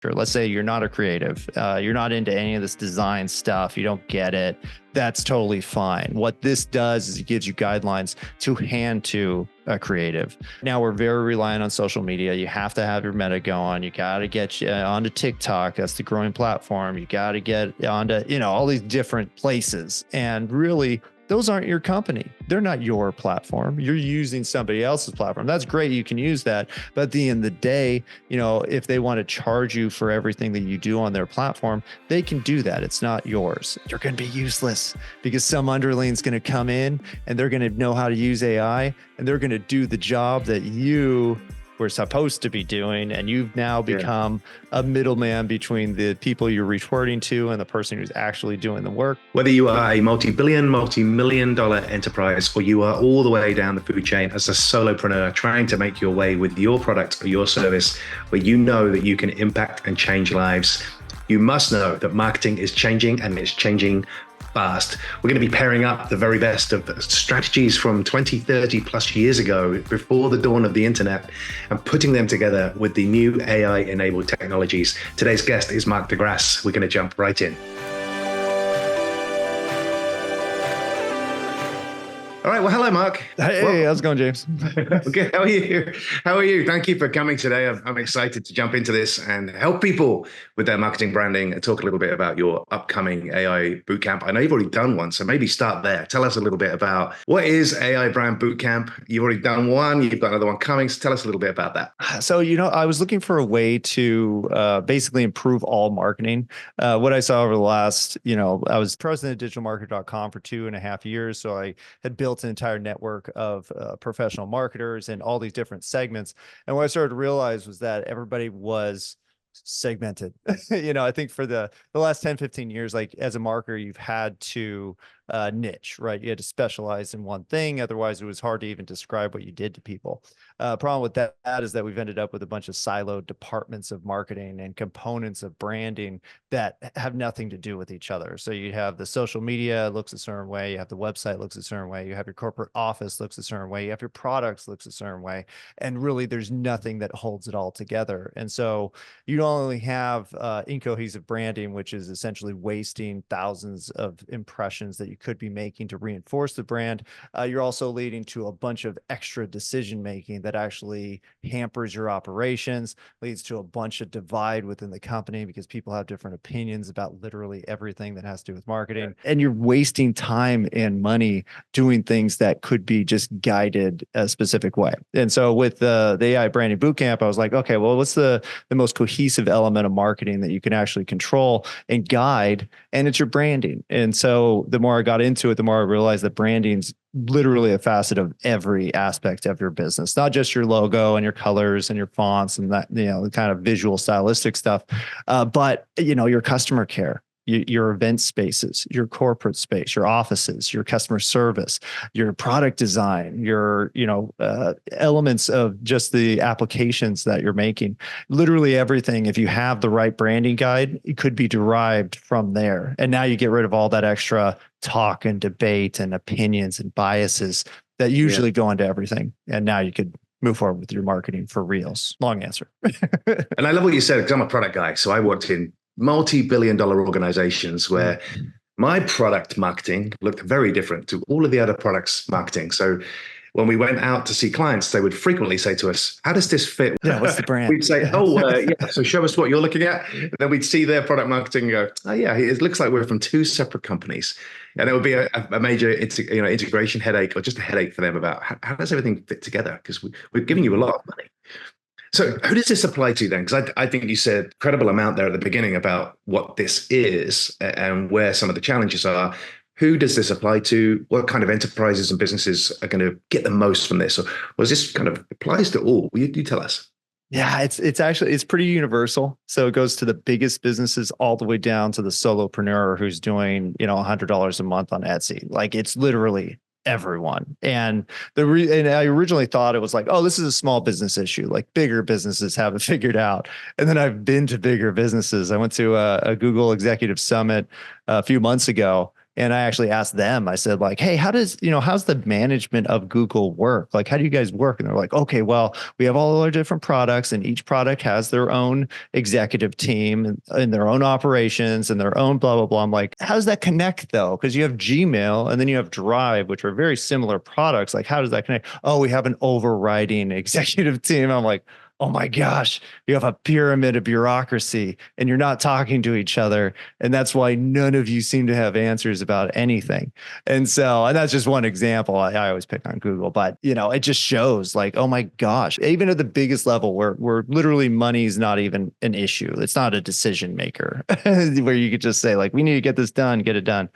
Let's say you're not a creative, you're not into any of this design stuff, you don't get it. That's totally fine. What this does is it gives you guidelines to hand to a creative. Now we're very reliant on social media. You have to have your meta going. You got to get onto TikTok. That's the growing platform. You got to get onto, all these different places. And really, those aren't your company. They're not your platform. You're using somebody else's platform. That's great. You can use that. But at the end of the day, if they want to charge you for everything that you do on their platform, they can do that. It's not yours. You're going to be useless because some underling's going to come in and they're going to know how to use AI and they're going to do the job that you were supposed to be doing. And you've now become a middleman between the people you're reporting to and the person who's actually doing the work. Whether you are a multi-billion, multi-million dollar enterprise, or you are all the way down the food chain as a solopreneur trying to make your way with your product or your service, where you know that you can impact and change lives, you must know that marketing is changing and it's changing fast. We're going to be pairing up the very best of strategies from 20, 30 plus years ago, before the dawn of the internet, and putting them together with the new AI-enabled technologies. Today's guest is Mark De Grasse. We're going to jump right in. All right. Well, hello, Mark. Hey, how's it going, James? Okay. How are you? How are you? Thank you for coming today. I'm excited to jump into this and help people with their marketing branding and talk a little bit about your upcoming AI bootcamp. I know you've already done one, so maybe start there. Tell us a little bit about what is AI Brand Bootcamp. You've already done one. You've got another one coming. So tell us a little bit about that. So, I was looking for a way to basically improve all marketing. What I saw over the last, I was president of digitalmarketer.com for 2.5 years. So I had built an entire network of professional marketers in all these different segments. And what I started to realize was that everybody was segmented. I think for the last 10, 15 years, like as a marketer, you've had to niche, right? You had to specialize in one thing. Otherwise, it was hard to even describe what you did to people. Problem with that is that we've ended up with a bunch of siloed departments of marketing and components of branding that have nothing to do with each other. So you have the social media looks a certain way. You have the website looks a certain way. You have your corporate office looks a certain way. You have your products looks a certain way. And really, there's nothing that holds it all together. And so you not only have incohesive branding, which is essentially wasting thousands of impressions that you could be making to reinforce the brand, you're also leading to a bunch of extra decision making that actually hampers your operations, leads to a bunch of divide within the company because people have different opinions about literally everything that has to do with marketing. And you're wasting time and money doing things that could be just guided a specific way. And so with the AI Branding Bootcamp, I was like, okay, well, what's the most cohesive element of marketing that you can actually control and guide? And it's your branding. And so the more I got into it, the more I realized that branding's literally a facet of every aspect of your business, not just your logo and your colors and your fonts and that, the kind of visual stylistic stuff, but your customer care, your event spaces, your corporate space, your offices, your customer service, your product design, your, elements of just the applications that you're making. Literally everything, if you have the right branding guide, it could be derived from there. And now you get rid of all that extra talk and debate and opinions and biases that usually go into everything. And now you could move forward with your marketing for reals. Long answer. And I love what you said, because I'm a product guy. So I worked in multi-billion-dollar organizations where my product marketing looked very different to all of the other products marketing. So when we went out to see clients, they would frequently say to us, how does this fit? Yeah, what's the brand? We'd say, so show us what you're looking at. And then we'd see their product marketing and go, oh yeah, it looks like we're from two separate companies. And it would be a major integration headache, or just a headache for them about how does everything fit together? Because we're giving you a lot of money. So who does this apply to then? Because I think you said a credible amount there at the beginning about what this is and where some of the challenges are. Who does this apply to? What kind of enterprises and businesses are going to get the most from this? Or was this kind of applies to all? Will you tell us? Yeah, it's pretty universal. So it goes to the biggest businesses all the way down to the solopreneur who's doing, $100 a month on Etsy. Like it's literally everyone. And and I originally thought it was like, oh, this is a small business issue. Like bigger businesses have it figured out. And then I've been to bigger businesses. I went to a Google Executive Summit a few months ago. And I actually asked them, I said like, hey, how's the management of Google work? Like, how do you guys work? And they're like, okay, well, we have all our different products and each product has their own executive team and their own operations and their own blah, blah, blah. I'm like, how does that connect though? Because you have Gmail and then you have Drive, which are very similar products. Like, how does that connect? Oh, we have an overriding executive team. I'm like, oh my gosh, you have a pyramid of bureaucracy and you're not talking to each other. And that's why none of you seem to have answers about anything. And that's just one example. I always pick on Google, but it just shows like, oh my gosh, even at the biggest level where literally money is not even an issue. It's not a decision maker where you could just say like, we need to get this done, get it done.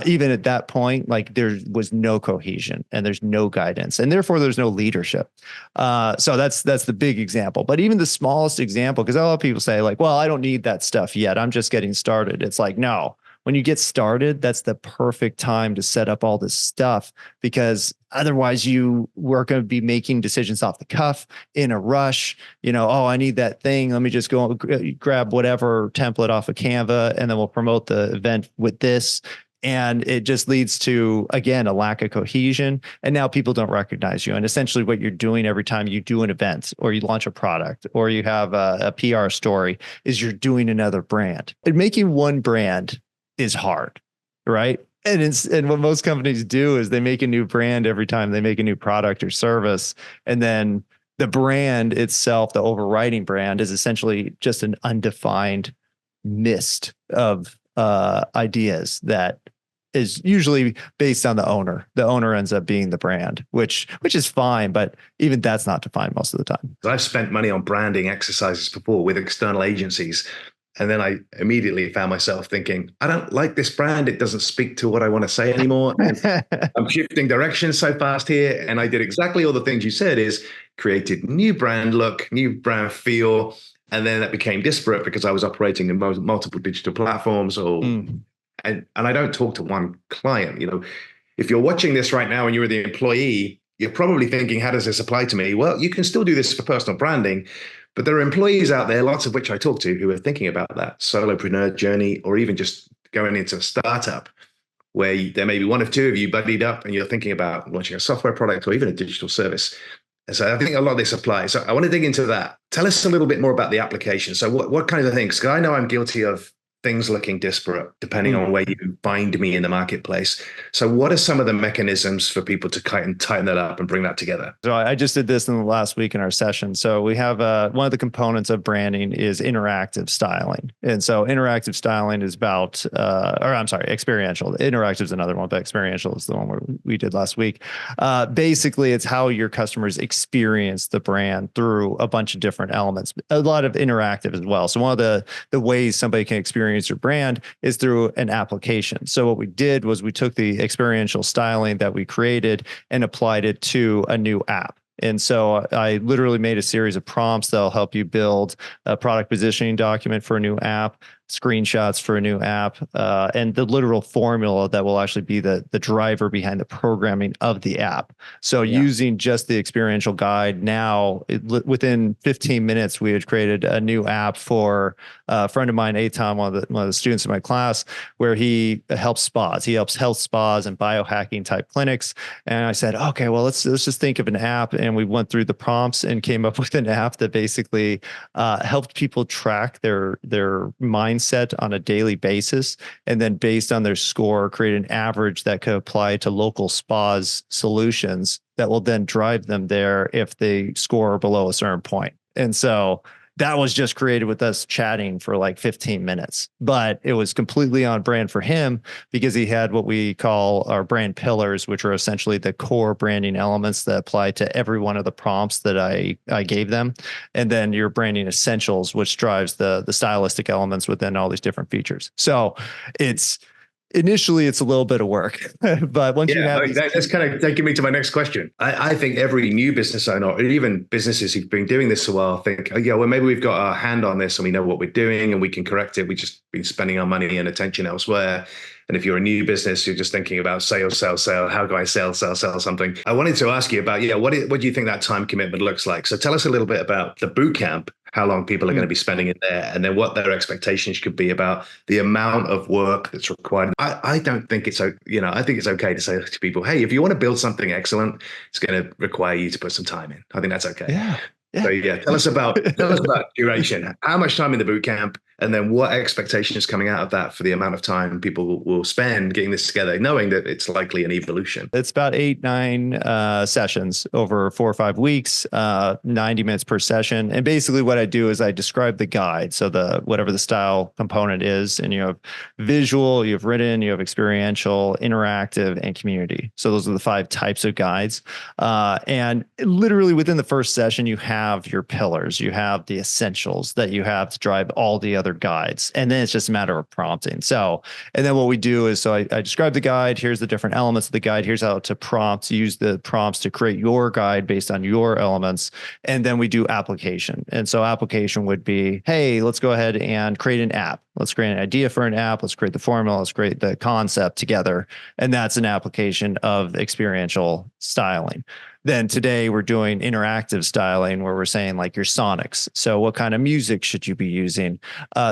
Even at that point, like there was no cohesion and there's no guidance and therefore there's no leadership. So that's the big example, but even the smallest example, because a lot of people say like, well, I don't need that stuff yet. I'm just getting started. It's like, no, when you get started, that's the perfect time to set up all this stuff, because otherwise you were going to be making decisions off the cuff in a rush. Oh, I need that thing. Let me just go grab whatever template off of Canva and then we'll promote the event with this. And it just leads to, again, a lack of cohesion. And now people don't recognize you. And essentially what you're doing every time you do an event or you launch a product or you have a PR story is you're doing another brand. And making one brand is hard, right? And what most companies do is they make a new brand every time they make a new product or service. And then the brand itself, the overriding brand, is essentially just an undefined mist of ideas that is usually based on the owner. The owner ends up being the brand, which is fine, but even that's not defined most of the time. I've spent money on branding exercises before with external agencies. And then I immediately found myself thinking, I don't like this brand. It doesn't speak to what I want to say anymore. And I'm shifting direction so fast here. And I did exactly all the things you said, is created new brand look, new brand feel. And then that became disparate because I was operating in multiple digital platforms. And I don't talk to one client. If you're watching this right now and you're the employee, you're probably thinking, how does this apply to me? Well, you can still do this for personal branding, but there are employees out there, lots of which I talk to, who are thinking about that solopreneur journey, or even just going into a startup where there may be one or two of you buddied up and you're thinking about launching a software product or even a digital service. And so I think a lot of this applies. So I want to dig into that. Tell us a little bit more about the application. So what kinds of things? Because I know I'm guilty of things looking disparate depending on where you find me in the marketplace. So what are some of the mechanisms for people to tighten that up and bring that together? So I just did this in the last week in our session. So we have one of the components of branding is interactive styling. And so interactive styling is about, experiential. Interactive is another one, but experiential is the one we did last week. Basically, it's how your customers experience the brand through a bunch of different elements, a lot of interactive as well. So one of the ways somebody can experience your brand is through an application. So what we did was we took the experiential styling that we created and applied it to a new app. And so I literally made a series of prompts that'll help you build a product positioning document for a new app, screenshots for a new app, and the literal formula that will actually be the driver behind the programming of the app. So using just the experiential guide, now within 15 minutes, we had created a new app for a friend of mine, Aton, one of the students in my class, where he helps spas. He helps health spas and biohacking type clinics. And I said, okay, well, let's just think of an app. And we went through the prompts and came up with an app that basically helped people track their mindset on a daily basis, and then based on their score, create an average that could apply to local spas solutions that will then drive them there if they score below a certain point. And so that was just created with us chatting for like 15 minutes, but it was completely on brand for him because he had what we call our brand pillars, which are essentially the core branding elements that apply to every one of the prompts that I gave them. And then your branding essentials, which drives the stylistic elements within all these different features. So initially it's a little bit of work, but once you have that's kind of taking me to my next question. I think every new business owner, or even businesses who've been doing this a while, think, oh yeah, well, maybe we've got our hand on this and we know what we're doing and we can correct it. We just been spending our money and attention elsewhere. And if you're a new business, you're just thinking about sales, sales, sales. How do I sell something? I wanted to ask you about, what do you think that time commitment looks like? So tell us a little bit about the boot camp, how long people are going to be spending in there, and then what their expectations could be about the amount of work that's required. I don't think it's, I think it's okay to say to people, hey, if you want to build something excellent, it's going to require you to put some time in. I think that's okay. Yeah. Yeah. So tell us about duration. How much time in the boot camp, and then what expectations coming out of that for the amount of time people will spend getting this together, knowing that it's likely an evolution. It's about 8-9 sessions over 4 or 5 weeks, 90 minutes per session. And basically what I do is I describe the guide. So whatever the style component is, and you have visual, you have written, you have experiential, interactive, and community. So those are the 5 types of guides. And literally within the first session, you have your pillars, you have the essentials that you have to drive all the other guides. And then it's just a matter of prompting. So, and then what we do is, I describe the guide. Here's the different elements of the guide. Here's how to use the prompts to create your guide based on your elements. And then we do application. And so application would be, hey, let's go ahead and create an app. Let's create an idea for an app. Let's create the formula. Let's create the concept together. And that's an application of experiential styling. Then today we're doing interactive styling where we're saying like your sonics. So what kind of music should you be using?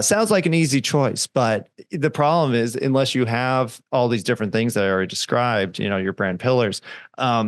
Sounds like an easy choice, but the problem is unless you have all these different things that I already described, your brand pillars,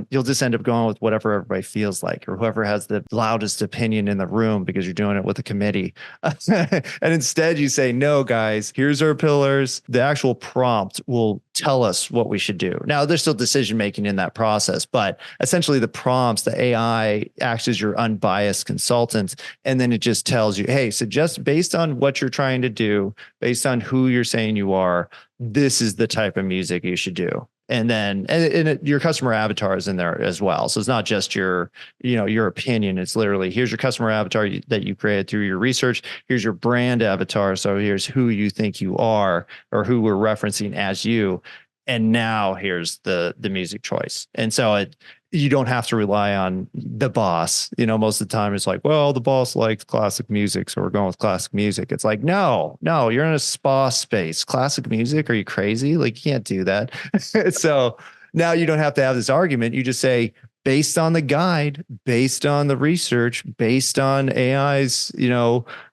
you'll just end up going with whatever everybody feels like, or whoever has the loudest opinion in the room because you're doing it with a committee. And instead you say, no, guys, here's our pillars. The actual prompt will tell us what we should do. Now, there's still decision-making in that process, but essentially the prompts, the AI acts as your unbiased consultant. And then it just tells you, hey, suggest based on what you're trying to do, based on who you're saying you are, this is the type of music you should do. And then your customer avatar is in there as well. So it's not just your opinion. It's literally, here's your customer avatar that you created through your research. Here's your brand avatar. So here's who you think you are, or who we're referencing as you. And now here's the music choice. And so you don't have to rely on the boss. Most of the time it's like, well, the boss likes classic music, so we're going with classic music. It's like, no, you're in a spa space. Classic music? Are you crazy? Like, you can't do that. So now you don't have to have this argument. You just say, based on the guide, based on the research, based on AI's,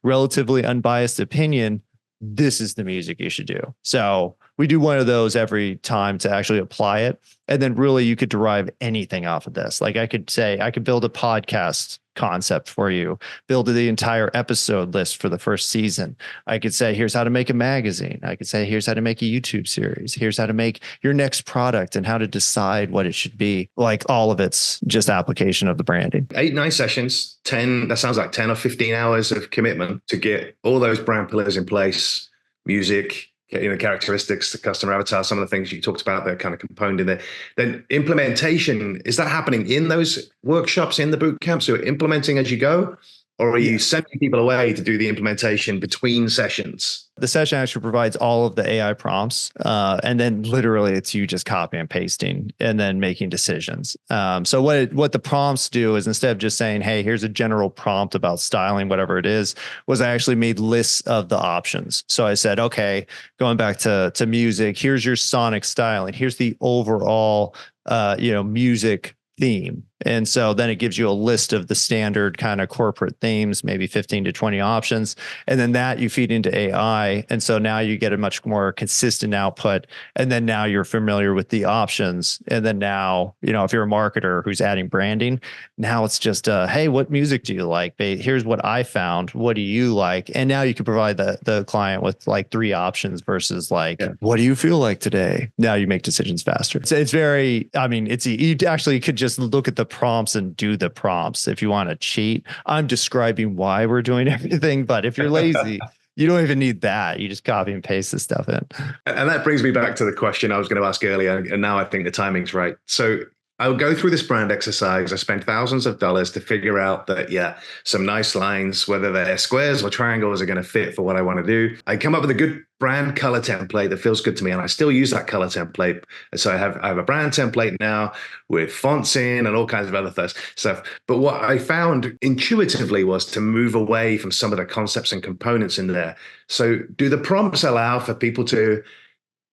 relatively unbiased opinion, this is the music you should do. So we do one of those every time to actually apply it. And then really you could derive anything off of this. Like I could say, I could build a podcast concept for you, build the entire episode list for the first season. I could say, here's how to make a magazine. I could say, here's how to make a YouTube series. Here's how to make your next product and how to decide what it should be. Like all of it's just application of the branding. 8-9 sessions, 10, that sounds like 10 or 15 hours of commitment to get all those brand pillars in place, music, characteristics, the customer avatar, some of the things you talked about, they're kind of component in there. Then implementation, is that happening in those workshops in the boot camp? So implementing as you go, or are you sending people away to do the implementation between sessions? The session actually provides all of the AI prompts. And then literally it's you just copying and pasting and then making decisions. So what the prompts do is instead of just saying, hey, here's a general prompt about styling, whatever it is, was I actually made lists of the options. So I said, okay, going back to music, here's your sonic styling. Here's the overall, music theme. And so then it gives you a list of the standard kind of corporate themes, maybe 15 to 20 options. And then that you feed into AI. And so now you get a much more consistent output. And then now you're familiar with the options. And then now, if you're a marketer who's adding branding, now it's just, hey, what music do you like? Here's what I found. What do you like? And now you can provide the client with like 3 options versus like, what do you feel like today? Now you make decisions faster. It's very, you actually could just look at the prompts and do the prompts. If you want to cheat, I'm describing why we're doing everything. But if you're lazy, you don't even need that. You just copy and paste this stuff in. And that brings me back to the question I was going to ask earlier. And now I think the timing's right. So I would go through this brand exercise. I spent thousands of dollars to figure out that, yeah, some nice lines, whether they're squares or triangles, are going to fit for what I want to do. I come up with a good brand color template that feels good to me, and I still use that color template. So I have a brand template now with fonts in and all kinds of other stuff. But what I found intuitively was to move away from some of the concepts and components in there. So, do the prompts allow for people to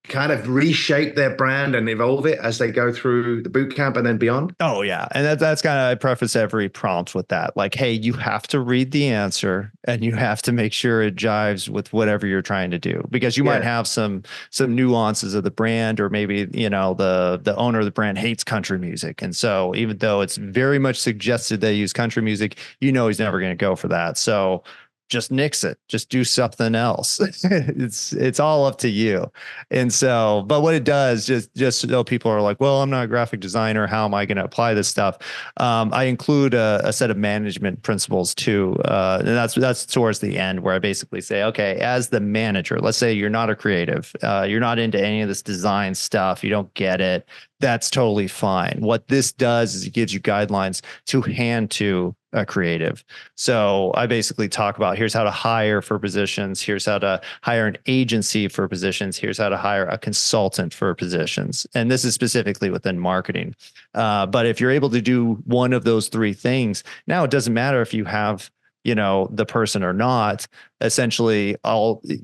kind of reshape their brand and evolve it as they go through the boot camp and then beyond? Oh yeah. And that's kind of, I preface every prompt with that. Like, hey, you have to read the answer and you have to make sure it jives with whatever you're trying to do, because you might Yeah. have some nuances of the brand, or maybe, the owner of the brand hates country music. And so even though it's very much suggested they use country music, he's never going to go for that. So just nix it, just do something else. It's all up to you. And so, but what it does, just so people are like, well, I'm not a graphic designer, how am I going to apply this stuff? I include a set of management principles too, and that's towards the end, where I basically say, okay, as the manager, let's say you're not a creative, you're not into any of this design stuff, you don't get it. That's totally fine. What this does is it gives you guidelines to hand to a creative. So I basically talk about, here's how to hire for positions. Here's how to hire an agency for positions. Here's how to hire a consultant for positions. And this is specifically within marketing. But if you're able to do one of those three things, now it doesn't matter if you have, the person or not. Essentially,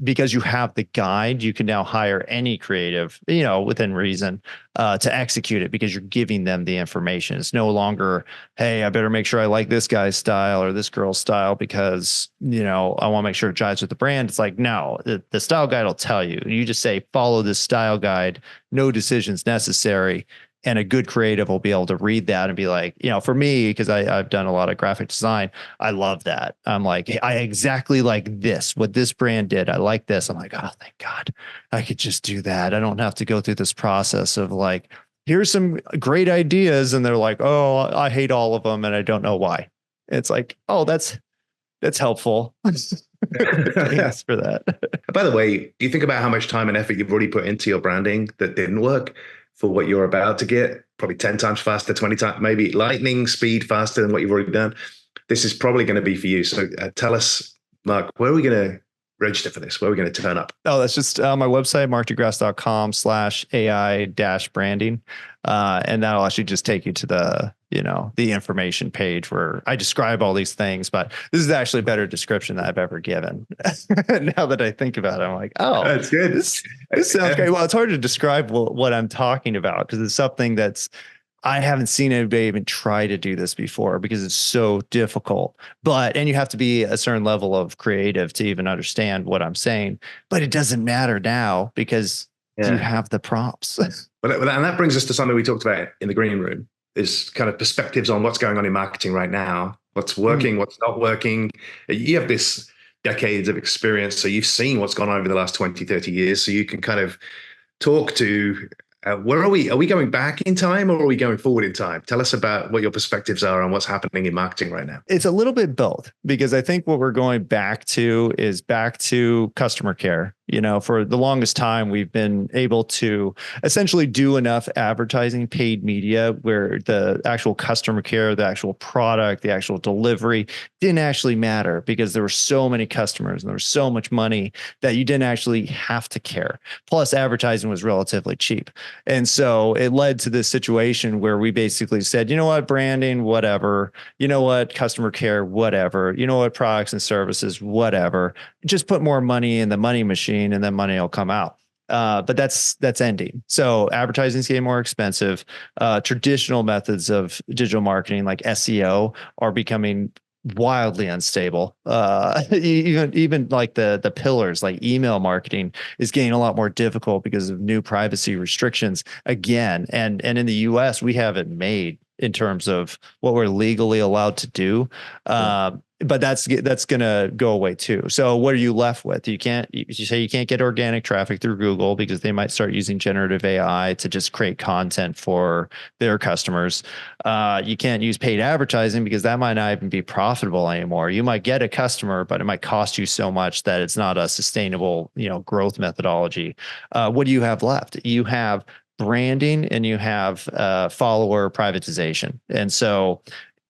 because you have the guide, you can now hire any creative, within reason, to execute it, because you're giving them the information. It's no longer, hey, I better make sure I like this guy's style or this girl's style because, I want to make sure it jives with the brand. It's like, no, the style guide will tell you. You just say, follow this style guide, no decisions necessary. And a good creative will be able to read that and be like, for me, because I've done a lot of graphic design, I love that. I'm like, hey, I exactly like this, what this brand did. I like this. I'm like, oh, thank God I could just do that. I don't have to go through this process of like, here's some great ideas. And they're like, oh, I hate all of them and I don't know why. It's like, oh, that's helpful. Thanks for that. By the way, do you think about how much time and effort you've already put into your branding that didn't work for what you're about to get? Probably 10 times faster, 20 times, maybe lightning speed faster than what you've already done. This is probably going to be for you. So tell us, Mark, where are we going to register for this? Where are we going to turn up? Oh, that's just my website, markdegrasse.com/AI-branding. And that'll actually just take you to the information page where I describe all these things, but this is actually a better description that I've ever given. Now that I think about it, I'm like, oh, that's good. This sounds great. Well, it's hard to describe what I'm talking about, because it's something I haven't seen anybody even try to do this before, because it's so difficult. And you have to be a certain level of creative to even understand what I'm saying. But it doesn't matter now, because you have the prompts. And that brings us to something we talked about in the green room, is kind of perspectives on what's going on in marketing right now, what's working, what's not working. You have this decades of experience, so you've seen what's gone on over the last 20, 30 years. So you can kind of talk to, where are we? Are we going back in time, or are we going forward in time? Tell us about what your perspectives are on what's happening in marketing right now. It's a little bit both, because I think what we're going back to is back to customer care. For the longest time, we've been able to essentially do enough advertising, paid media, where the actual customer care, the actual product, the actual delivery didn't actually matter, because there were so many customers and there was so much money that you didn't actually have to care. Plus, advertising was relatively cheap. And so it led to this situation where we basically said, you know what, branding, whatever, you know what, customer care, whatever, you know what, products and services, whatever, just put more money in the money machine and then money will come out. But that's ending. So advertising is getting more expensive. Traditional methods of digital marketing like SEO are becoming wildly unstable. Even like the pillars like email marketing is getting a lot more difficult because of new privacy restrictions again. And in the US, we have it made in terms of what we're legally allowed to do. But that's going to go away too. So what are you left with? You say you can't get organic traffic through Google, because they might start using generative AI to just create content for their customers. You can't use paid advertising, because that might not even be profitable anymore. You might get a customer, but it might cost you so much that it's not a sustainable, growth methodology. What do you have left? You have branding and you have follower privatization. And so,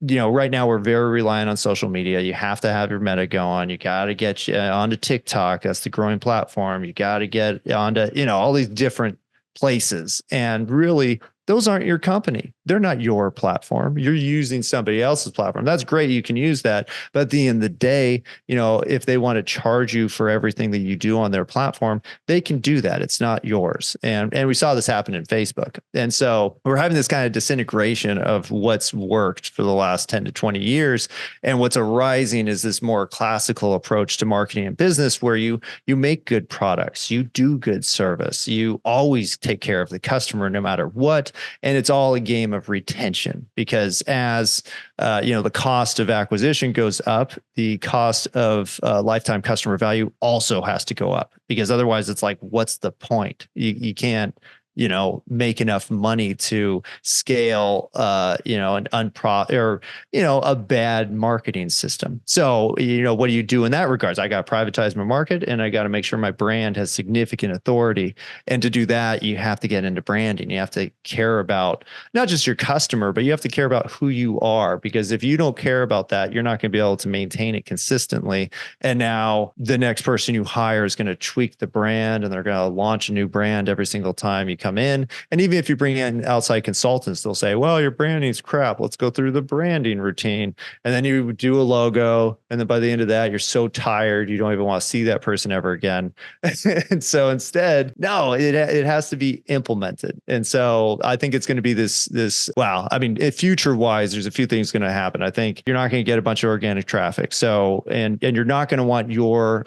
right now we're very reliant on social media. You have to have your meta going. You got to get onto TikTok. That's the growing platform. You got to get onto, all these different places. And really, those aren't your company. They're not your platform. You're using somebody else's platform. That's great. You can use that. But at the end of the day, if they want to charge you for everything that you do on their platform, they can do that. It's not yours. And we saw this happen in Facebook. And so we're having this kind of disintegration of what's worked for the last 10 to 20 years. And what's arising is this more classical approach to marketing and business where you make good products, you do good service, you always take care of the customer no matter what. And it's all a game of retention because as the cost of acquisition goes up, the cost of lifetime customer value also has to go up because otherwise it's like, what's the point? You can't make enough money to scale, an a bad marketing system. So, what do you do in that regards? I got to privatize my market and I got to make sure my brand has significant authority. And to do that, you have to get into branding. You have to care about not just your customer, but you have to care about who you are, because if you don't care about that, you're not going to be able to maintain it consistently. And now the next person you hire is going to tweak the brand and they're going to launch a new brand every single time you come in. And even if you bring in outside consultants, they'll say, well, your branding's crap. Let's go through the branding routine. And then you do a logo. And then by the end of that, you're so tired, you don't even want to see that person ever again. And so instead, no, it has to be implemented. And so I think it's going to be future wise, there's a few things going to happen. I think you're not going to get a bunch of organic traffic. So, and you're not going to want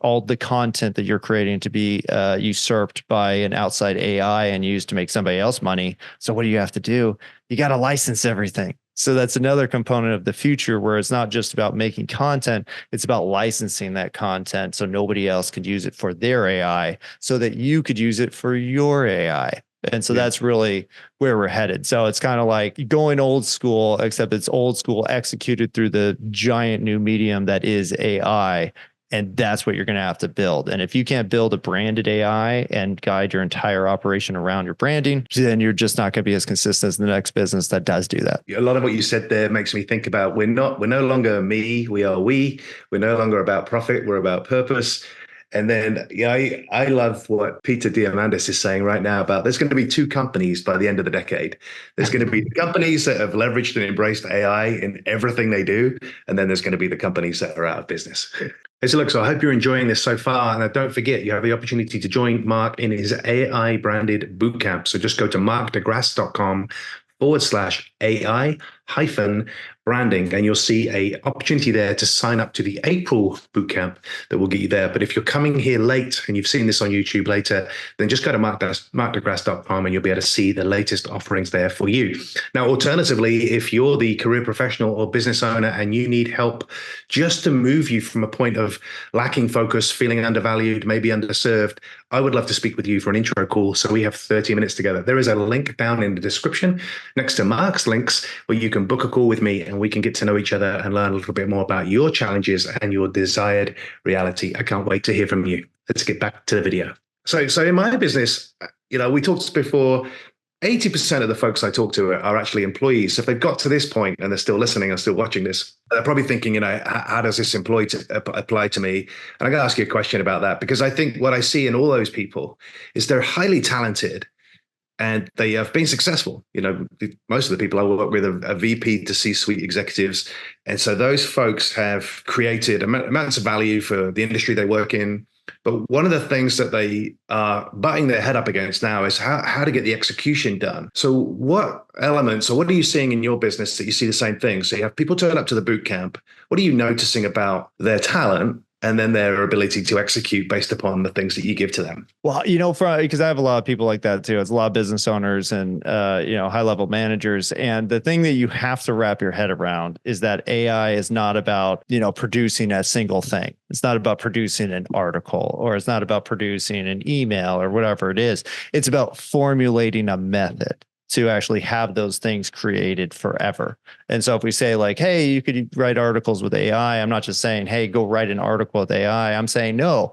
all the content that you're creating to be usurped by an outside AI and used to make somebody else money. So what do you have to do? You got to license everything. So that's another component of the future where it's not just about making content, it's about licensing that content so nobody else could use it for their AI so that you could use it for your AI. And so that's really where we're headed. So it's kind of like going old school, except it's old school executed through the giant new medium that is AI. And that's what you're going to have to build. And if you can't build a branded AI and guide your entire operation around your branding, then you're just not going to be as consistent as the next business that does do that. A lot of what you said there makes me think about we're no longer me, we are we. We're no longer about profit, we're about purpose. And then I love what Peter Diamandis is saying right now about there's going to be two companies by the end of the decade. There's going to be the companies that have leveraged and embraced AI in everything they do. And then there's going to be the companies that are out of business. So look, so I hope you're enjoying this so far. And don't forget, you have the opportunity to join Mark in his AI branded bootcamp. So just go to markdegrasse.com/AI-branding, and you'll see a opportunity there to sign up to the April bootcamp that will get you there. But if you're coming here late and you've seen this on YouTube later, then just go to markdegrasse.com and you'll be able to see the latest offerings there for you. Now, alternatively, if you're the career professional or business owner and you need help just to move you from a point of lacking focus, feeling undervalued, maybe underserved, I would love to speak with you for an intro call. So we have 30 minutes together. There is a link down in the description next to Mark's links where you can book a call with me and we can get to know each other and learn a little bit more about your challenges and your desired reality. I can't wait to hear from you. Let's get back to the video. So in my business, we talked before, 80% of the folks I talk to are actually employees. So if they've got to this point and they're still listening and still watching this, they're probably thinking, how does this apply to me? And I'm going to ask you a question about that, because I think what I see in all those people is they're highly talented and they have been successful. Most of the people I work with are VP to C-suite executives. And so those folks have created amounts of value for the industry they work in. But one of the things that they are butting their head up against now is how to get the execution done. So what elements, or what are you seeing in your business that you see the same thing? So you have people turn up to the boot camp. What are you noticing about their talent and then their ability to execute based upon the things that you give to them? Well, because I have a lot of people like that too. It's a lot of business owners and, high level managers. And the thing that you have to wrap your head around is that AI is not about, producing a single thing. It's not about producing an article, or it's not about producing an email or whatever it is. It's about formulating a method to actually have those things created forever. And so if we say like, hey, you could write articles with AI, I'm not just saying, hey, go write an article with AI. I'm saying, no,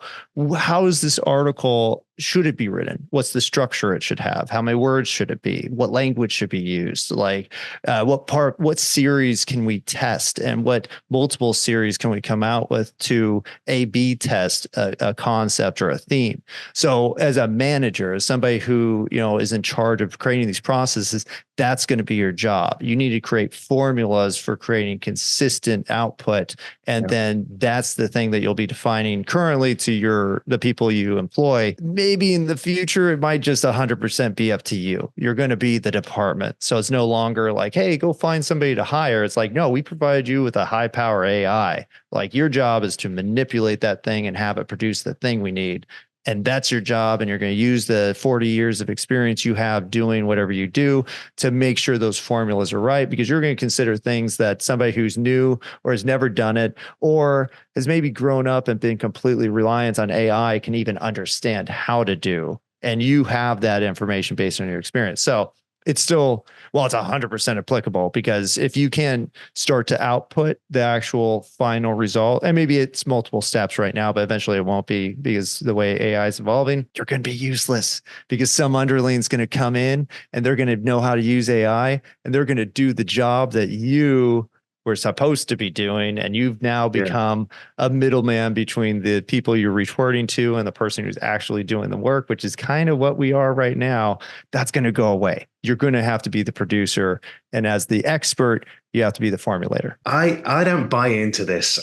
how is this article should it be written? What's the structure it should have? How many words should it be? What language should be used? Like what series can we test, and what multiple series can we come out with to A/B test a concept or a theme? So as a manager, as somebody who, is in charge of creating these processes, that's going to be your job. You need to create formulas for creating consistent output. And then that's the thing that you'll be defining currently to the people you employ. Maybe in the future, it might just 100% be up to you. You're going to be the department. So it's no longer like, hey, go find somebody to hire. It's like, no, we provide you with a high power AI. Like your job is to manipulate that thing and have it produce the thing we need. And that's your job. And you're going to use the 40 years of experience you have doing whatever you do to make sure those formulas are right, because you're going to consider things that somebody who's new or has never done it or has maybe grown up and been completely reliant on AI can even understand how to do. And you have that information based on your experience. So it's still, well, it's 100% applicable, because if you can start to output the actual final result, and maybe it's multiple steps right now, but eventually it won't be, because the way AI is evolving, you're going to be useless, because some underling's going to come in and they're going to know how to use AI and they're going to do the job that you were supposed to be doing. And you've now become a middleman between the people you're reporting to and the person who's actually doing the work, which is kind of what we are right now. That's going to go away. You're going to have to be the producer. And as the expert, you have to be the formulator. I don't buy into this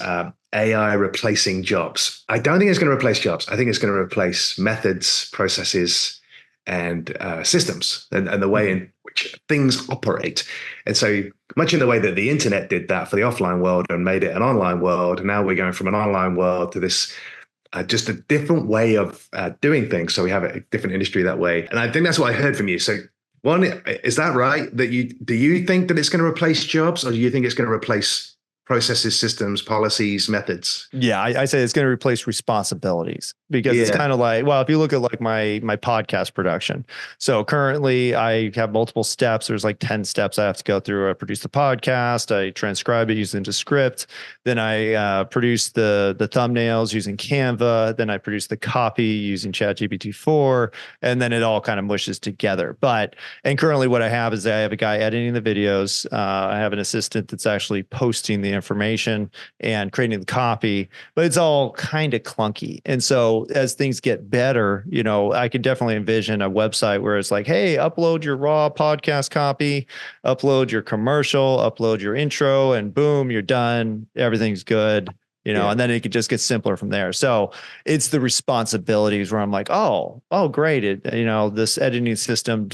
AI replacing jobs. I don't think it's going to replace jobs. I think it's going to replace methods, processes, and systems, and the way in which things operate. And so much in the way that the internet did that for the offline world and made it an online world, and now we're going from an online world to this just a different way of doing things. So we have a different industry that way. And I think that's what I heard from you. So one, is that right? Do you think that it's going to replace jobs, or do you think it's going to replace processes, systems, policies, methods? Yeah, I say it's going to replace responsibilities, because it's kind of like, well, if you look at like my podcast production. So currently I have multiple steps. There's like 10 steps I have to go through. I produce the podcast, I transcribe it using the script. Then I produce the thumbnails using Canva. Then I produce the copy using ChatGPT-4, and then it all kind of mushes together. And currently what I have is I have a guy editing the videos. I have an assistant that's actually posting the information and creating the copy, but it's all kind of clunky. And so as things get better, I could definitely envision a website where it's like, hey, upload your raw podcast copy, upload your commercial, upload your intro, and boom, you're done. Everything's good. And then it could just get simpler from there. So it's the responsibilities where I'm like, oh, great. This editing system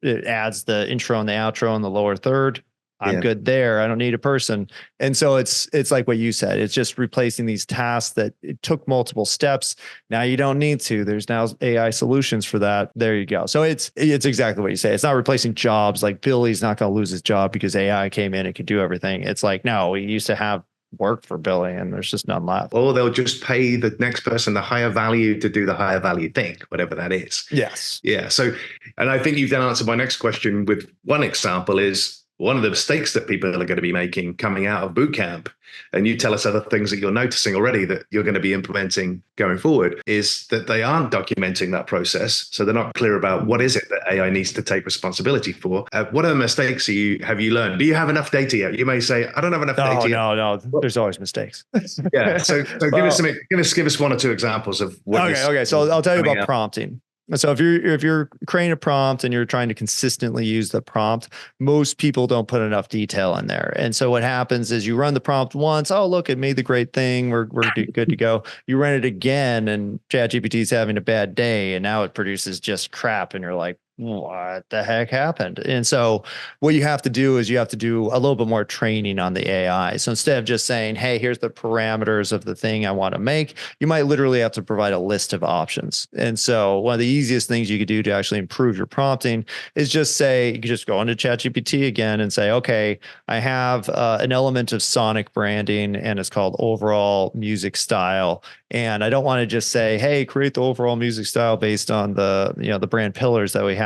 it adds the intro and the outro in the lower third. I'm good there. I don't need a person. And so it's like what you said. It's just replacing these tasks that it took multiple steps. Now you don't need to. There's now AI solutions for that. There you go. So it's exactly what you say. It's not replacing jobs. Like Billy's not going to lose his job because AI came in and could do everything. It's like, no, we used to have work for Billy and there's just none left. Or they'll just pay the next person the higher value to do the higher value thing, whatever that is. Yes. Yeah. So, and I think you've then answered my next question with one example is, one of the mistakes that people are going to be making coming out of bootcamp, and you tell us other things that you're noticing already that you're going to be implementing going forward, is that they aren't documenting that process. So they're not clear about what is it that AI needs to take responsibility for. What are the mistakes have you learned? Do you have enough data yet? You may say, I don't have enough data yet. No. There's always mistakes. Yeah. So give us one or two examples of what. Okay. So I'll tell you about prompting. So if you're creating a prompt and you're trying to consistently use the prompt, most people don't put enough detail in there. And so what happens is you run the prompt once. Oh, look, it made the great thing. We're good to go. You run it again and ChatGPT is having a bad day and now it produces just crap. And you're like, what the heck happened? And so what you have to do is you have to do a little bit more training on the AI. So instead of just saying, hey, here's the parameters of the thing I want to make, you might literally have to provide a list of options. And so one of the easiest things you could do to actually improve your prompting is just say, you could just go into ChatGPT again and say, okay, I have an element of sonic branding and it's called overall music style. And I don't want to just say, hey, create the overall music style based on the brand pillars that we have.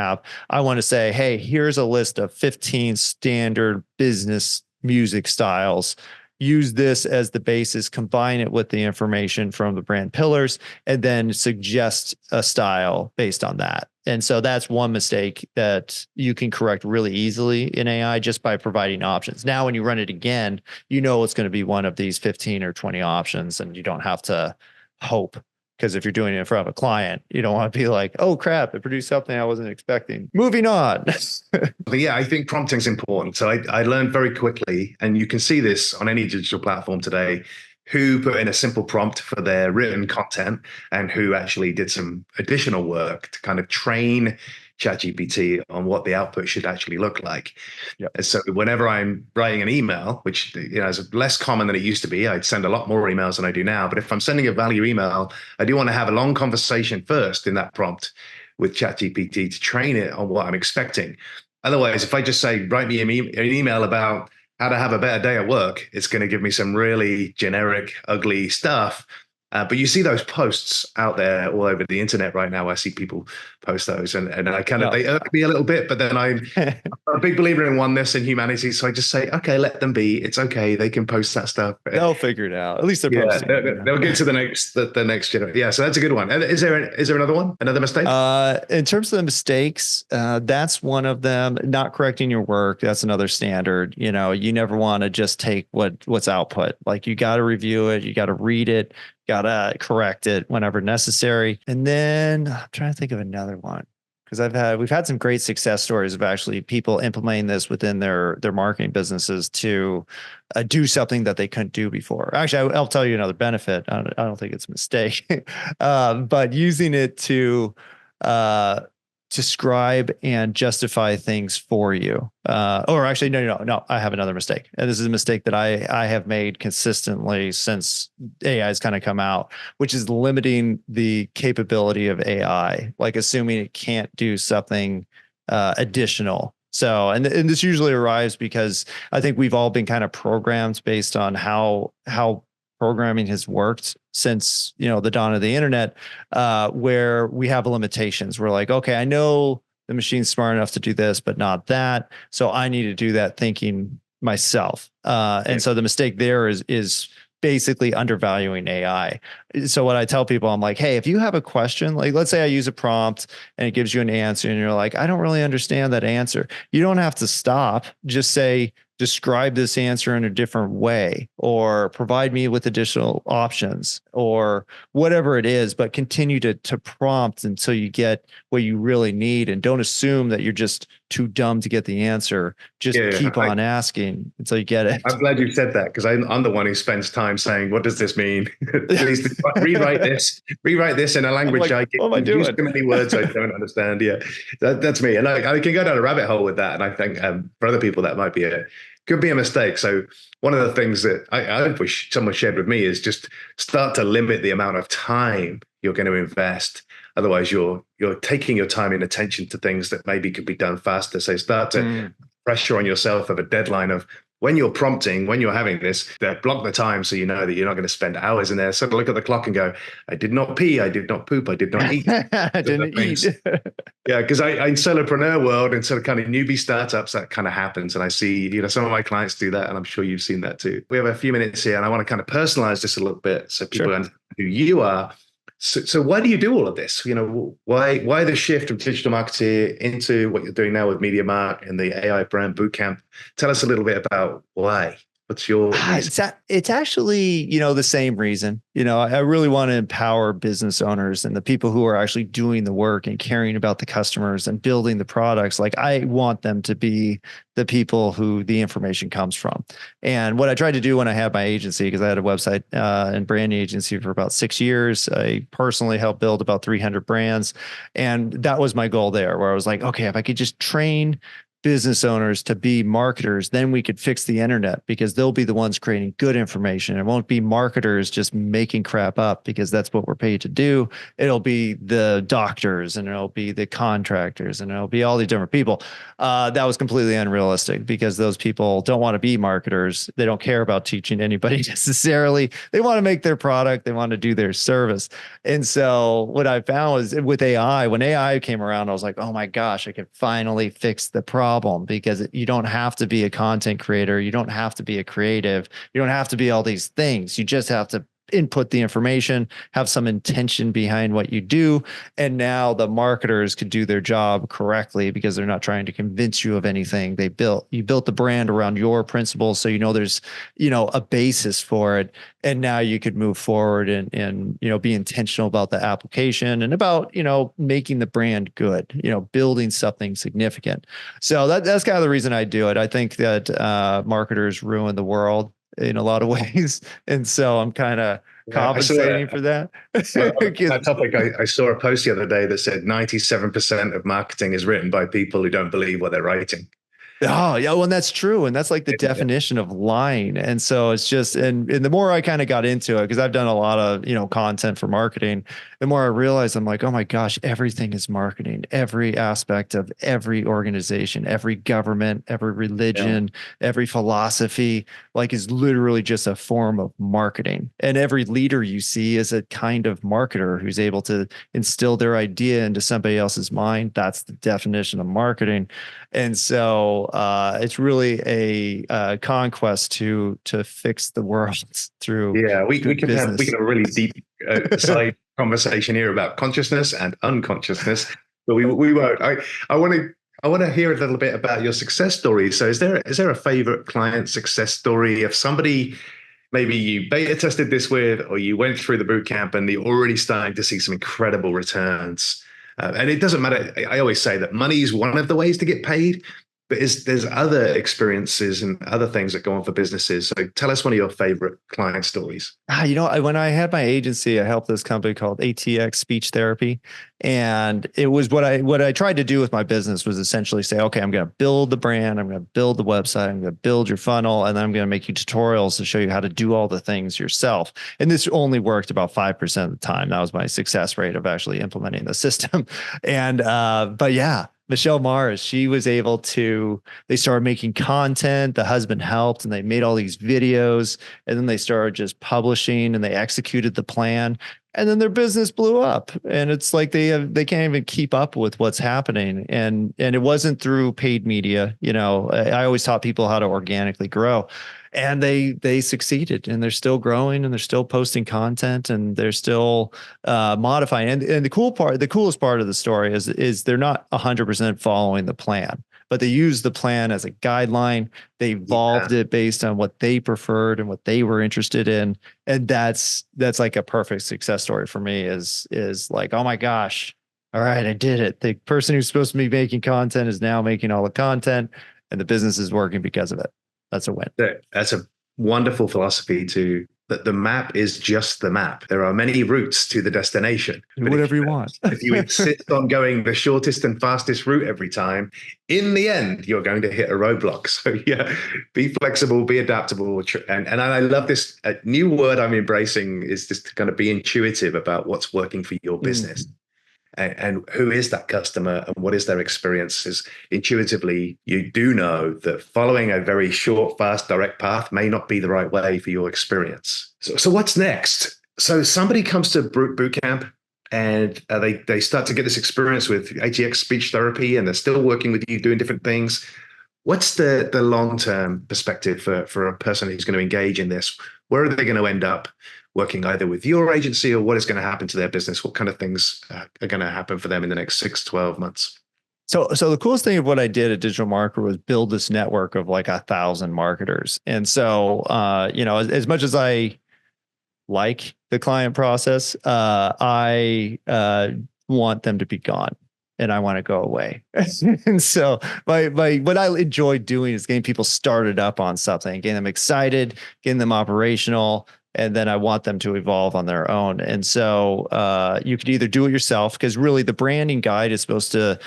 I want to say, hey, here's a list of 15 standard business music styles. use this as the basis, combine it with the information from the brand pillars, and then suggest a style based on that. And so that's one mistake that you can correct really easily in AI just by providing options. Now, when you run it again, you know it's going to be one of these 15 or 20 options, and you don't have to hope. Because if you're doing it in front of a client, you don't want to be like, oh crap, it produced something I wasn't expecting. Moving on. But yeah, I think prompting is important. So I learned very quickly, and you can see this on any digital platform today, who put in a simple prompt for their written content and who actually did some additional work to kind of train ChatGPT on what the output should actually look like. Yep. And so whenever I'm writing an email, which is less common than it used to be, I'd send a lot more emails than I do now. But if I'm sending a value email, I do want to have a long conversation first in that prompt with ChatGPT to train it on what I'm expecting. Otherwise, if I just say, write me an email about how to have a better day at work, it's going to give me some really generic, ugly stuff. But you see those posts out there all over the internet right now. I see people post those, and I kind of, they irk me a little bit, but then I'm a big believer in oneness and humanity. So I just say, okay, let them be. It's okay. They can post that stuff. They'll figure it out. At least they're posting. They'll get to the next generation. Yeah. So that's a good one. Is there another one? Another mistake? In terms of the mistakes, that's one of them. Not correcting your work. That's another standard. You never want to just take what's output. Like, you got to review it. You got to read it. Got to correct it whenever necessary. And then I'm trying to think of another one, because we've had some great success stories of actually people implementing this within their marketing businesses to do something that they couldn't do before. Actually, I'll tell you another benefit. I don't think it's a mistake, but using it to describe and justify things for you. Or actually, no, I have another mistake. And this is a mistake that I have made consistently since AI has kind of come out, which is limiting the capability of AI, like assuming it can't do something additional. So, and this usually arrives because I think we've all been kind of programmed based on how programming has worked since, the dawn of the internet, where we have limitations. We're like, okay, I know the machine's smart enough to do this, but not that. So I need to do that thinking myself. And so the mistake there is basically undervaluing AI. So what I tell people, I'm like, hey, if you have a question, like let's say I use a prompt and it gives you an answer and you're like, I don't really understand that answer. You don't have to stop. Just say, describe this answer in a different way, or provide me with additional options, or whatever it is, but continue to prompt until you get what you really need. And don't assume that you're just too dumb to get the answer. Just keep on asking until you get it. I'm glad you said that, because I'm the one who spends time saying, what does this mean? Please rewrite this in a language I use too many words I don't understand. Yeah, that's me. And I can go down a rabbit hole with that. And I think for other people, that could be a mistake. So one of the things that I wish someone shared with me is just start to limit the amount of time you're going to invest. Otherwise, you're taking your time and attention to things that maybe could be done faster. So start to pressure on yourself of a deadline of when you're prompting, when you're having this, block the time so you know that you're not going to spend hours in there. So look at the clock and go, I did not pee, I did not poop, I did not eat. I didn't eat. Yeah, because in solopreneur world and sort of kind of newbie startups, that kind of happens. And I see, some of my clients do that, and I'm sure you've seen that too. We have a few minutes here, and I want to kind of personalize this a little bit so people understand who you are. So why do you do all of this? Why the shift from digital marketer into what you're doing now with MediaMark and the AI Brand Bootcamp? Tell us a little bit about why. What's your reason? It's actually, the same reason. I really want to empower business owners and the people who are actually doing the work and caring about the customers and building the products. Like, I want them to be the people who the information comes from. And what I tried to do when I had my agency, because I had a website and branding agency for about 6 years, I personally helped build about 300 brands. And that was my goal there, where I was like, okay, if I could just train business owners to be marketers, then we could fix the internet, because they'll be the ones creating good information. It won't be marketers just making crap up, because that's what we're paid to do. It'll be the doctors, and it'll be the contractors, and it'll be all these different people. That was completely unrealistic, because those people don't want to be marketers. They don't care about teaching anybody necessarily. They want to make their product. They want to do their service. And so what I found was with AI, when AI came around, I was like, oh my gosh, I can finally fix the problem. problem because you don't have to be a content creator. You don't have to be a creative. You don't have to be all these things. You just have to input the information, have some intention behind what you do. And now the marketers could do their job correctly because they're not trying to convince you of anything. You built the brand around your principles. So, there's, a basis for it. And now you could move forward and, be intentional about the application and about, making the brand good, building something significant. So that's kind of the reason I do it. I think that marketers ruin the world in a lot of ways. And so I'm kind of compensating for that. On that topic, I saw a post the other day that said 97% of marketing is written by people who don't believe what they're writing. Oh, yeah. Well, and that's true. And that's like the definition of lying. And so it's just, and the more I kind of got into it, because I've done a lot of, content for marketing, the more I realized I'm like, oh my gosh, everything is marketing. Every aspect of every organization, every government, every religion, every philosophy, like is literally just a form of marketing. And every leader you see is a kind of marketer who's able to instill their idea into somebody else's mind. That's the definition of marketing. And so it's really a conquest to fix the world through we could business. have a really deep side conversation here about consciousness and unconsciousness, but we won't. I want to hear a little bit about your success story. So is there a favorite client success story of somebody maybe you beta tested this with, or you went through the boot camp and you're already starting to see some incredible returns? And it doesn't matter. I always say that money is one of the ways to get paid, but there's other experiences and other things that go on for businesses. So tell us one of your favorite client stories. When I had my agency, I helped this company called ATX Speech Therapy. And it was what I tried to do with my business was essentially say, okay, I'm going to build the brand. I'm going to build the website. I'm going to build your funnel. And then I'm going to make you tutorials to show you how to do all the things yourself. And this only worked about 5% of the time. That was my success rate of actually implementing the system. And, but yeah, Michelle Mars, she was able to, they started making content, the husband helped, and they made all these videos, and then they started just publishing and they executed the plan. And then their business blew up, and it's like they can't even keep up with what's happening. And it wasn't through paid media. I always taught people how to organically grow, and they succeeded, and they're still growing, and they're still posting content, and they're still modifying. And the coolest part of the story is they're not 100% following the plan, but they use the plan as a guideline. They evolved it based on what they preferred and what they were interested in. And that's like a perfect success story for me is like, oh my gosh, all right, I did it. The person who's supposed to be making content is now making all the content, and the business is working because of it. That's a win. That's a wonderful philosophy that the map is just the map. There are many routes to the destination. Whatever you want. If you insist on going the shortest and fastest route every time, in the end, you're going to hit a roadblock. So yeah, be flexible, be adaptable. And I love this new word I'm embracing is just kind of be intuitive about what's working for your business. And who is that customer and what is their experiences? Intuitively, you do know that following a very short, fast, direct path may not be the right way for your experience. So what's next? So somebody comes to Bootcamp and they start to get this experience with ATX speech therapy, and they're still working with you doing different things. What's the long-term perspective for a person who's going to engage in this? Where are they going to end up? Working either with your agency, or what is going to happen to their business? What kind of things are going to happen for them in the next 6-12 months? So the coolest thing of what I did at Digital Marketer was build this network of like 1,000 marketers. And so, as much as I like the client process, I want them to be gone, and I want to go away. And so what I enjoy doing is getting people started up on something, getting them excited, getting them operational. And then I want them to evolve on their own. And so you could either do it yourself, because really the branding guide is supposed to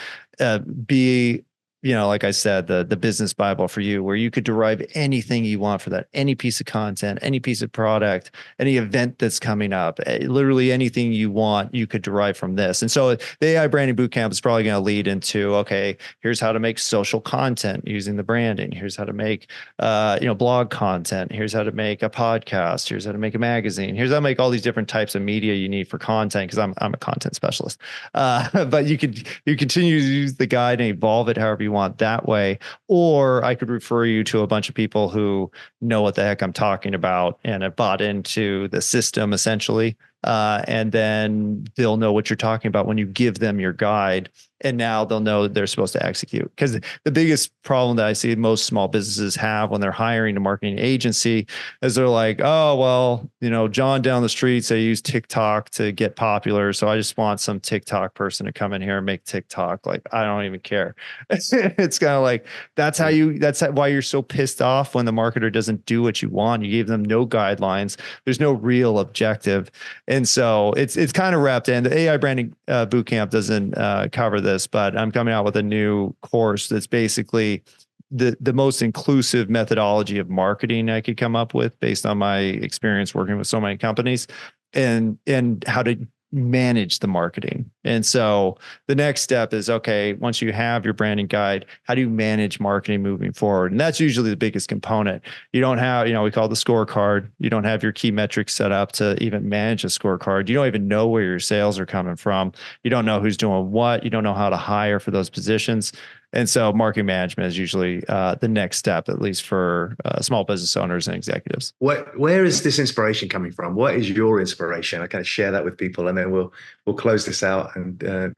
be, like I said, the business Bible for you, where you could derive anything you want for that, any piece of content, any piece of product, any event that's coming up, literally anything you want, you could derive from this. And so the AI Branding Bootcamp is probably going to lead into, okay, here's how to make social content using the branding. Here's how to make, blog content. Here's how to make a podcast. Here's how to make a magazine. Here's how to make all these different types of media you need for content, because I'm a content specialist. But you continue to use the guide and evolve it however you you want that way. Or I could refer you to a bunch of people who know what the heck I'm talking about and have bought into the system essentially. And then they'll know what you're talking about when you give them your guide. And now they'll know that they're supposed to execute. Because the biggest problem that I see most small businesses have when they're hiring a marketing agency is they're like, oh, well, John down the street say use TikTok to get popular. So I just want some TikTok person to come in here and make TikTok. Like, I don't even care. It's kind of like, that's why you're so pissed off when the marketer doesn't do what you want. You gave them no guidelines. There's no real objective. And so it's kind of wrapped in. The AI Branding Bootcamp doesn't cover this, but I'm coming out with a new course that's basically the most inclusive methodology of marketing I could come up with based on my experience working with so many companies and how to manage the marketing. And so the next step is, okay, once you have your branding guide, how do you manage marketing moving forward? And that's usually the biggest component. You don't have, we call it the scorecard. You don't have your key metrics set up to even manage a scorecard. You don't even know where your sales are coming from. You don't know who's doing what. You don't know how to hire for those positions. And so marketing management is usually the next step, at least for small business owners and executives. Where is this inspiration coming from? What is your inspiration? I kind of share that with people, and then we'll close this out and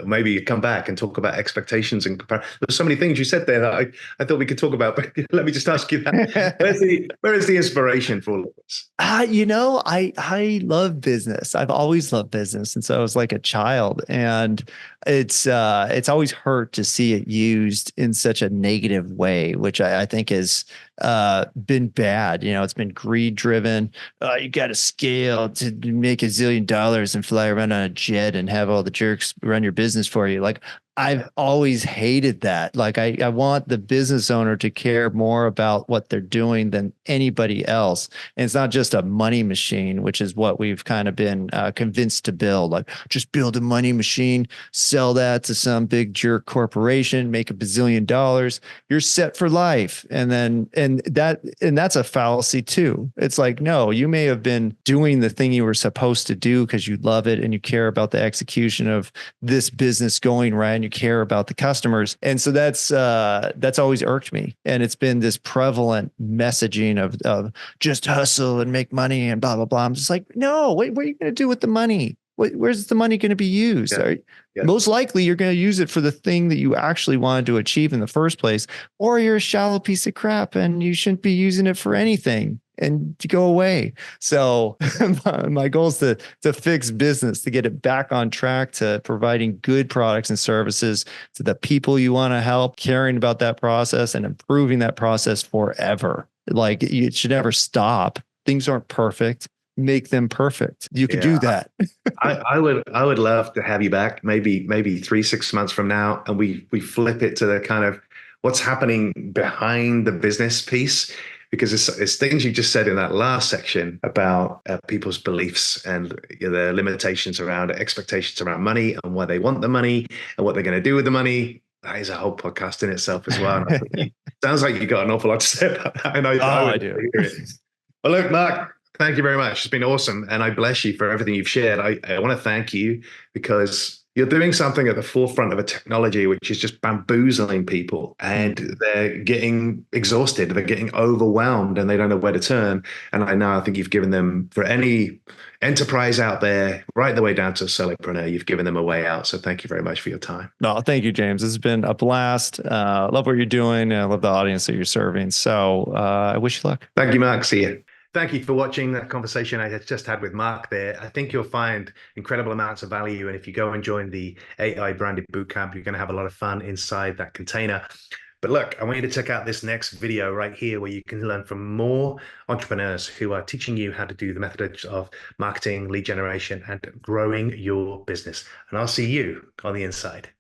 maybe come back and talk about expectations and compare. There's so many things you said there that I thought we could talk about, but let me just ask you that. Where is the inspiration for all of this? I love business. I've always loved business. And so I was like a child, and it's always hurt to see it used in such a negative way, which I think has been bad. It's been greed driven. You got to scale to make $1 zillion and fly around on a jet and have all the jerks run your business for you. Like, I've always hated that. Like, I want the business owner to care more about what they're doing than anybody else. And it's not just a money machine, which is what we've kind of been convinced to build. Like, just build a money machine, sell that to some big jerk corporation, make $1 bazillion, you're set for life. And that's a fallacy too. It's like, no, you may have been doing the thing you were supposed to do because you love it and you care about the execution of this business going right, and you care about the customers. And so that's always irked me. And it's been this prevalent messaging of just hustle and make money and blah, blah, blah. I'm just like, no, what are you going to do with the money? Where's the money going to be used? Yeah. Yeah. Most likely you're going to use it for the thing that you actually wanted to achieve in the first place, or you're a shallow piece of crap and you shouldn't be using it for anything and to go away. So my goal is to fix business, to get it back on track, to providing good products and services to the people you want to help, caring about that process and improving that process forever. Like, it should never stop. Things aren't perfect. Make them perfect. You could do that. I would love to have you back maybe 3-6 months from now, and we flip it to the kind of what's happening behind the business piece, because it's things you just said in that last section about people's beliefs and their limitations around expectations around money and why they want the money and what they're going to do with the money. That is a whole podcast in itself as well. Sounds like you got an awful lot to say about that. I do. Hear it. Well, look, Mark, thank you very much. It's been awesome. And I bless you for everything you've shared. I want to thank you because you're doing something at the forefront of a technology which is just bamboozling people, and they're getting exhausted. They're getting overwhelmed and they don't know where to turn. And I think you've given them, for any enterprise out there, right the way down to a solopreneur, you've given them a way out. So thank you very much for your time. No, thank you, James. This has been a blast. Love what you're doing. I love the audience that you're serving. So I wish you luck. Thank you, Mark. See you. Thank you for watching that conversation I just had with Mark there. I think you'll find incredible amounts of value. And if you go and join the AI Branding Bootcamp, you're going to have a lot of fun inside that container. But look, I want you to check out this next video right here where you can learn from more entrepreneurs who are teaching you how to do the methods of marketing, lead generation, and growing your business. And I'll see you on the inside.